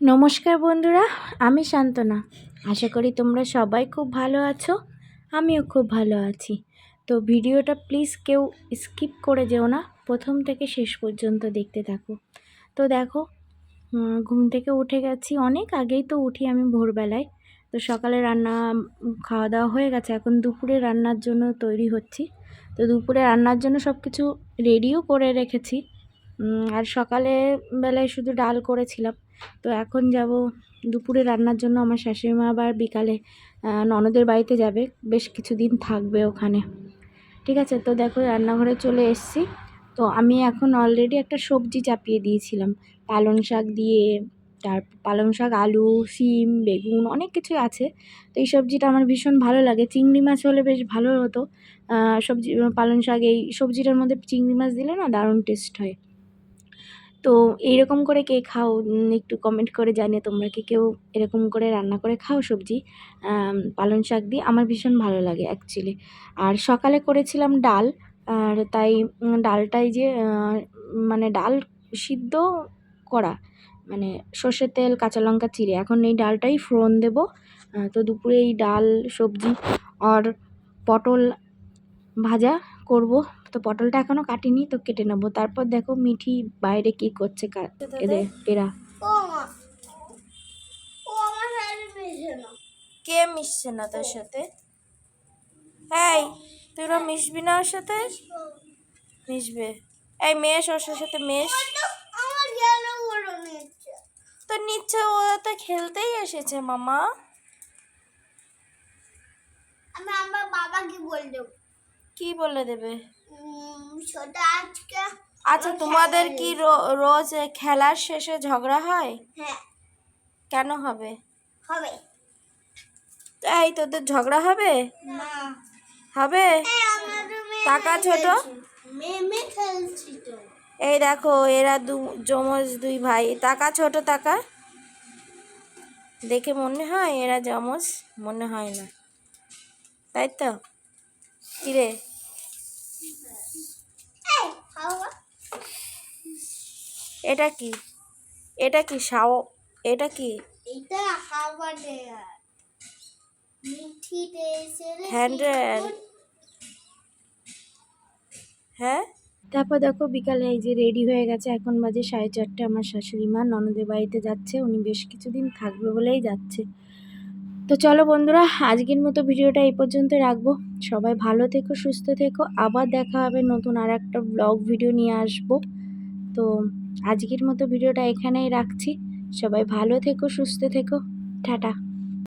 নমস্কার বন্ধুরা, আমি শান্তনা। আশা করি তোমরা সবাই খুব ভালো আছো। আমিও খুব ভালো আছি। তো ভিডিওটা প্লিজ কেউ স্কিপ করে যেও না, প্রথম থেকে শেষ পর্যন্ত দেখতে থাকো। তো দেখো, ঘুম থেকে উঠে গেছি, অনেক আগেই তো উঠি আমি ভোরবেলায়। তো সকালে রান্না খাওয়া দাওয়া হয়ে গেছে, এখন দুপুরে রান্নার জন্য তৈরি হচ্ছি। তো দুপুরে রান্নার জন্য সব কিছু রেডিও করে রেখেছি। আর সকালে বেলায় শুধু ডাল করেছিলাম। তো এখন যাব দুপুরে রান্নার জন্য। আমার শাশুড়ি মা আবার বিকালে ননদের বাড়িতে যাবে, বেশ কিছুদিন থাকবে ওখানে। ঠিক আছে, তো দেখো রান্নাঘরে চলে এসেছি। তো আমি এখন অলরেডি একটা সবজি চাপিয়ে দিয়েছিলাম পালং শাক দিয়ে। পালং শাক, আলু, শিম, বেগুন, অনেক কিছুই আছে। তো এই সবজিটা আমার ভীষণ ভালো লাগে। চিংড়ি মাছ হলে বেশ ভালো হতো। সবজি পালং শাক এই সবজিটার মধ্যে চিংড়ি মাছ দিলে না দারুণ টেস্ট হয়। তো এইরকম করে কে খাও, একটু কমেন্ট করে জানিয়ে তোমরা কি কেউ এরকম করে রান্না করে খাও সবজি পালং শাক দিয়ে? আমার ভীষণ ভালো লাগে অ্যাকচুয়ালি। আর সকালে করেছিলাম ডাল, আর তাই ডালটাই যে মানে ডাল সিদ্ধ করা, মানে সর্ষের তেল কাঁচা লঙ্কা চিড়ে এখন এই ডালটাই ফোড়ন দেব। তো দুপুরে এই ডাল, সবজি আর পটল ভাজা করব। তো পটলটা এখনো কাটিনি, তো কেটে নেবো। তারপর দেখো মিঠি বাইরে কি করছে এরা। কে মিশছে না তোর সাথে? এই তোরা মিশবি না ওর সাথে? মিশবে। এই মেশ ওর সাথে, মেশ। তো নিচ্ছে, ও তো খেলতেই এসেছে মামা। আমি আমার বাবাকে বলে দেব। কি বলে দেবে? ছোটা আজকে। আচ্ছা, তোমাদের কি রোজ খেলার শেষে ঝগড়া হয়? হ্যাঁ। কেন হবে? হবে। এই তোদের ঝগড়া হবে? না। হবে? টাকা ছোট। মেমে খেলছি তো। এই দেখো এরা যমজ দুই ভাই। টাকা ছোট, টাকা দেখে মনে হয় এরা যমজ, মনে হয় না, তাই তো? কিরে, এটা কি? এটা কি শাও? এটা কি? এটা হাওয়া দেয়া মিঠি দেশে হ্যান্ডেল। হ্যাঁ। তারপর দেখো বিকালে এই যে রেডি হয়ে গেছে, এখন বাজে 4:30। আমার শাশুড়ি মা ননদের বাড়িতে যাচ্ছে, উনি বেশ কিছুদিন থাকবে বলেই যাচ্ছে। তো চলো বন্ধুরা, আজকের মতো ভিডিওটা এই পর্যন্ত রাখবো। সবাই ভালো থেকো, সুস্থ থেকো। আবার দেখা হবে নতুন আর একটা ব্লগ ভিডিও নিয়ে আসবো। তো আজকের মতো ভিডিওটা এখানেই রাখছি। সবাই ভালো থেকো, সুস্থ থেকো। টাটা।